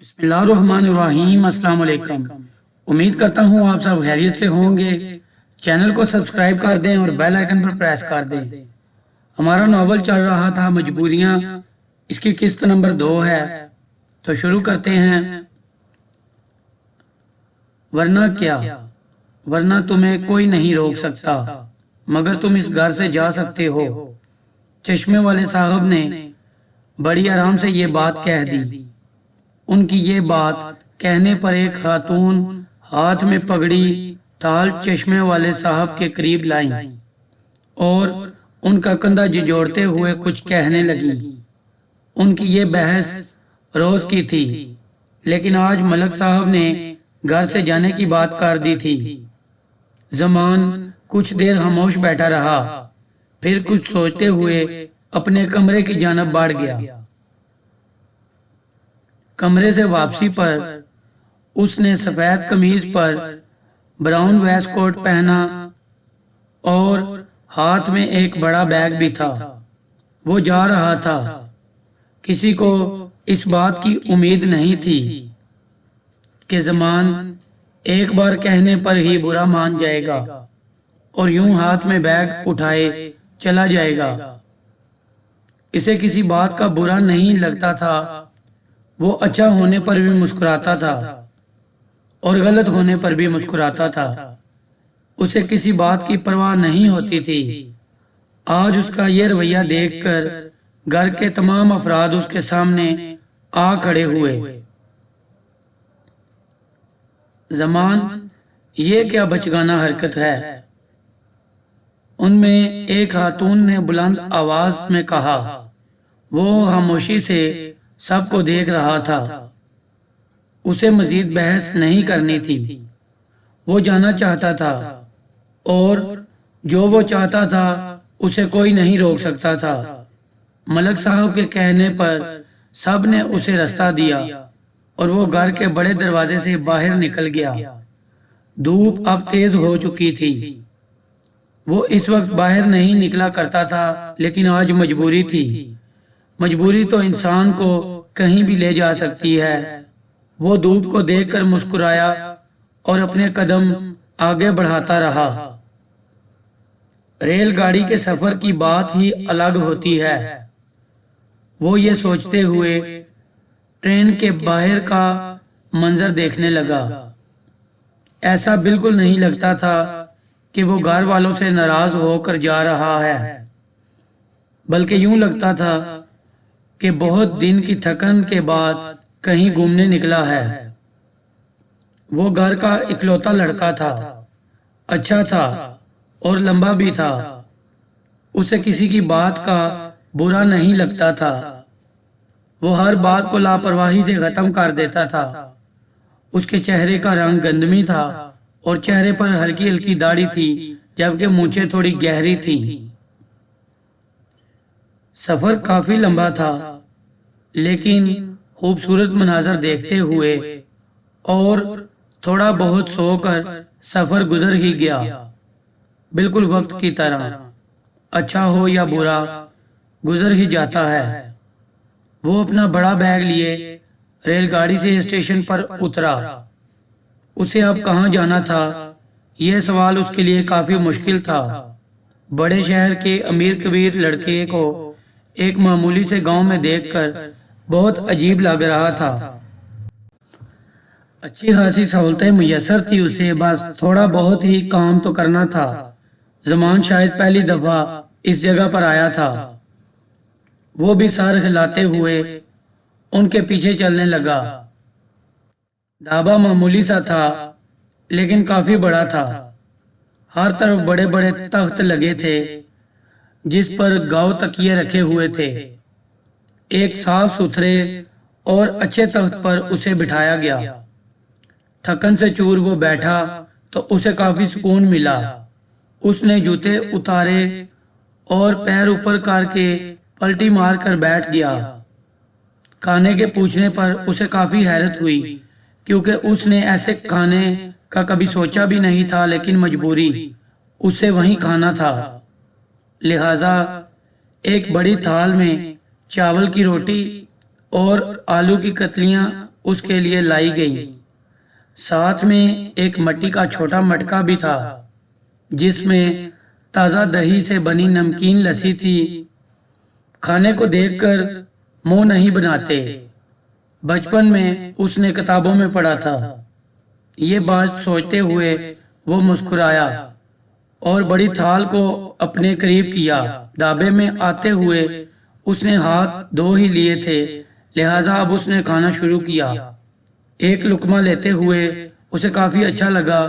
बिस्मिल्लाहिर्रहमानिर्रहीम। अस्सलाम वालेकुम। उम्मीद करता हूँ आप सब खैरियत से होंगे। चैनल को सब्सक्राइब कर दें और बेल आइकन पर प्रेस कर दें। हमारा नावल चल रहा था मजबूरियाँ, इसकी किस्त नंबर 2 है, तो शुरू करते हैं। वरना क्या, वरना तुम्हें कोई नहीं रोक सकता, मगर तुम इस घर से जा सकते हो। चश्मे वाले साहब ने बड़ी आराम से ये बात कह दी। उनकी ये बात कहने पर एक खातून हाथ में पगड़ी थाल चश्मे वाले साहब के करीब लाई और उनका कंधा झिझोड़ते हुए कुछ कहने लगी। उनकी ये बहस रोज की थी, लेकिन आज मलक साहब ने घर से जाने की बात कर दी थी। ज़मान कुछ देर खामोश बैठा रहा, फिर कुछ सोचते हुए अपने कमरे की जानब बढ़ गया। कमरे से वापसी पर उसने सफेद कमीज पर ब्राउन वेस्ट कोट पहना और हाथ में एक बड़ा बैग भी था। वो जा रहा था। किसी को इस बात की उम्मीद नहीं थी कि ज़मान एक बार कहने पर ही बुरा मान जाएगा और यूं हाथ में बैग उठाए चला जाएगा। इसे किसी बात का बुरा नहीं लगता था। वो अच्छा होने पर भी मुस्कुराता था और गलत होने पर भी मुस्कुराता था। उसे किसी बात की परवाह नहीं होती थी। आज उसका ये रवैया देखकर घर के तमाम अफराद उसके सामने आ खड़े हुए। ज़मान, ये क्या बचगाना हरकत है? उनमें एक खातून ने बुलंद आवाज में कहा। वो खामोशी से सबको देख रहा था। उसे मजीद बहस नहीं करनी थी। वो जाना चाहता था और जो वो चाहता था उसे कोई नहीं रोक सकता था। मलक साहब के कहने पर सब ने उसे रास्ता दिया और वो घर के बड़े दरवाजे से बाहर निकल गया। धूप अब तेज हो चुकी थी। वो इस वक्त बाहर नहीं निकला करता था, लेकिन आज मजबूरी थी। मजबूरी तो इंसान को कहीं भी ले जा सकती है। वो धूप को देखकर मुस्कुराया और अपने कदम आगे बढ़ाता रहा। रेलगाड़ी के सफर की बात ही अलग होती है। वो ये सोचते हुए ट्रेन के बाहर का मंजर देखने लगा। ऐसा बिल्कुल नहीं लगता था कि वो घर वालों से नाराज होकर जा रहा है, बल्कि यूं लगता था कि बहुत दिन की थकन के बाद कहीं घूमने निकला है। वो घर का इकलौता लड़का था, अच्छा था और लंबा भी था। उसे किसी की बात का बुरा नहीं लगता था। वो हर बात को लापरवाही से खत्म कर देता था। उसके चेहरे का रंग गंदमी था और चेहरे पर हल्की हल्की दाढ़ी थी, जबकि मूंछें थोड़ी गहरी थी। सफर काफी लंबा था, लेकिन खूबसूरत मनाजर देखते हुए और थोड़ा बहुत सोकर सफर गुजर ही गया, बिल्कुल वक्त की तरह। अच्छा हो या बुरा, गुजर ही जाता है। वो अपना बड़ा बैग लिए रेलगाड़ी से स्टेशन पर उतरा। उसे अब कहाँ जाना था, यह सवाल उसके लिए काफी मुश्किल था। बड़े शहर के अमीर कबीर लड़के को एक मामूली से गांव में देखकर बहुत अजीब लग रहा था। अच्छी खासी सहूलतें मुयस्सर थी उसे, बस थोड़ा बहुत ही काम तो करना था। ज़मान शायद पहली दफा इस जगह पर आया था। वो भी सर हिलाते हुए उनके पीछे चलने लगा। ढाबा मामूली सा था, लेकिन काफी बड़ा था। हर तरफ बड़े बड़े तख्त लगे थे, जिस पर गाव तकिए रखे हुए थे। एक साफ सुथरे और अच्छे तख्त पर उसे बिठाया गया। थकन से चूर वो बैठा तो उसे काफी सुकून मिला। उसने जूते उतारे और पैर ऊपर करके पलटी मार कर बैठ गया। खाने के पूछने पर उसे काफी हैरत हुई, क्योंकि उसने ऐसे खाने का कभी सोचा भी नहीं था, लेकिन मजबूरी, उसे वहीं खाना था। लिहाजा एक बड़ी थाल में चावल की रोटी और आलू की कतलियां اس کے لیے لائی گئی۔ ساتھ میں ایک مٹی کا چھوٹا مٹکا بھی تھا جس میں تازہ دہی سے بنی نمکین لسی تھی۔ کھانے کو دیکھ کر منہ نہیں بناتے۔ بچپن میں اس نے کتابوں میں پڑھا تھا۔ یہ بات سوچتے ہوئے وہ مسکرایا اور بڑی تھال کو اپنے قریب کیا۔ ڈھابے میں آتے ہوئے اس نے ہاتھ دھو ہی لیے تھے، لہٰذا اب اس نے کھانا شروع کیا۔ ایک لقمہ لیتے ہوئے اسے کافی اچھا لگا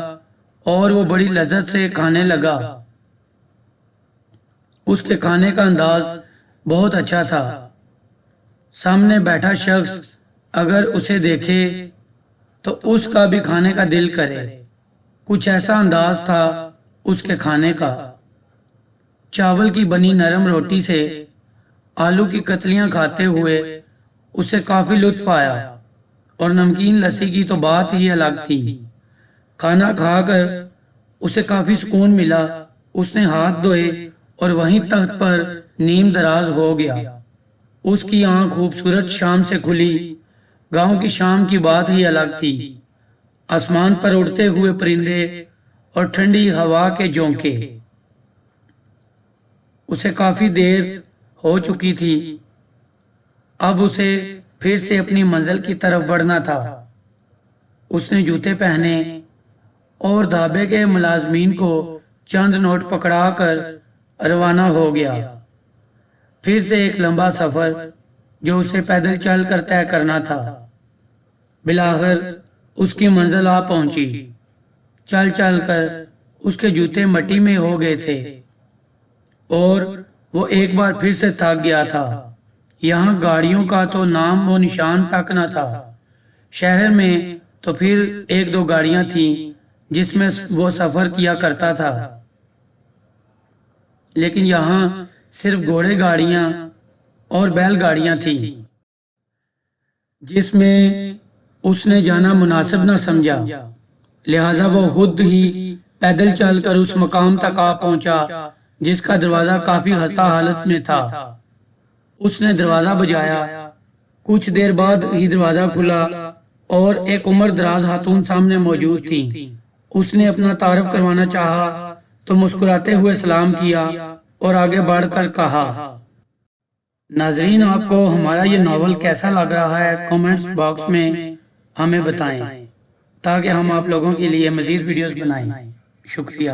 اور وہ بڑی لذت سے کھانے لگا۔ اس کے کھانے کا انداز بہت اچھا تھا۔ سامنے بیٹھا شخص اگر اسے دیکھے تو اس کا بھی کھانے کا دل کرے۔ کچھ ایسا انداز تھا اس کے کھانے کا۔ چاول کی بنی نرم روٹی سے آلو کی کتلیاں کھاتے ہوئے اسے کافی لطف آیا، اور نمکین لسی کی تو بات ہی الگ تھی۔ کھانا کھا کر اسے کافی سکون ملا۔ اس نے ہاتھ دھوئے اور وہیں تخت پر نیم دراز ہو گیا۔ اس کی آنکھ خوبصورت شام سے کھلی۔ گاؤں کی شام کی بات ہی الگ تھی۔ آسمان پر اڑتے ہوئے پرندے اور ٹھنڈی ہوا کے جھونکے۔ اسے کافی دیر ہو چکی تھی۔ اب اسے پھر سے اپنی منزل کی طرف بڑھنا تھا۔ اس نے جوتے پہنے اور ڈھابے کے ملازمین کو چند نوٹ پکڑا کر روانہ ہو گیا۔ پھر سے ایک لمبا سفر جو اسے پیدل چل کر طے کرنا تھا۔ بالآخر اس کی منزل آ پہنچی۔ چل چل کر اس کے جوتے مٹی میں ہو گئے تھے اور وہ ایک بار پھر سے تھک گیا تھا۔ یہاں گاڑیوں کا تو نام و نشان تک نہ تھا۔ شہر میں تو پھر ایک دو گاڑیاں تھیں جس میں وہ سفر کیا کرتا تھا، لیکن یہاں صرف گھوڑے گاڑیاں اور بیل گاڑیاں تھیں جس میں اس نے جانا مناسب نہ سمجھا، لہٰذا وہ خود ہی پیدل چل کر اس مقام تک آ پہنچا جس کا دروازہ کافی خستہ حالت میں تھا۔ اس نے دروازہ بجایا۔ کچھ دیر بعد ہی دروازہ کھلا اور ایک عمر دراز خاتون سامنے موجود تھی۔ اس نے اپنا تعارف کروانا چاہا تو مسکراتے ہوئے سلام کیا اور آگے بڑھ کر کہا، ناظرین آپ کو ہمارا یہ ناول کیسا لگ رہا ہے کامنٹس باکس میں ہمیں بتائیں تاکہ ہم آپ لوگوں کے لیے مزید ویڈیوز بنائیں۔ شکریہ۔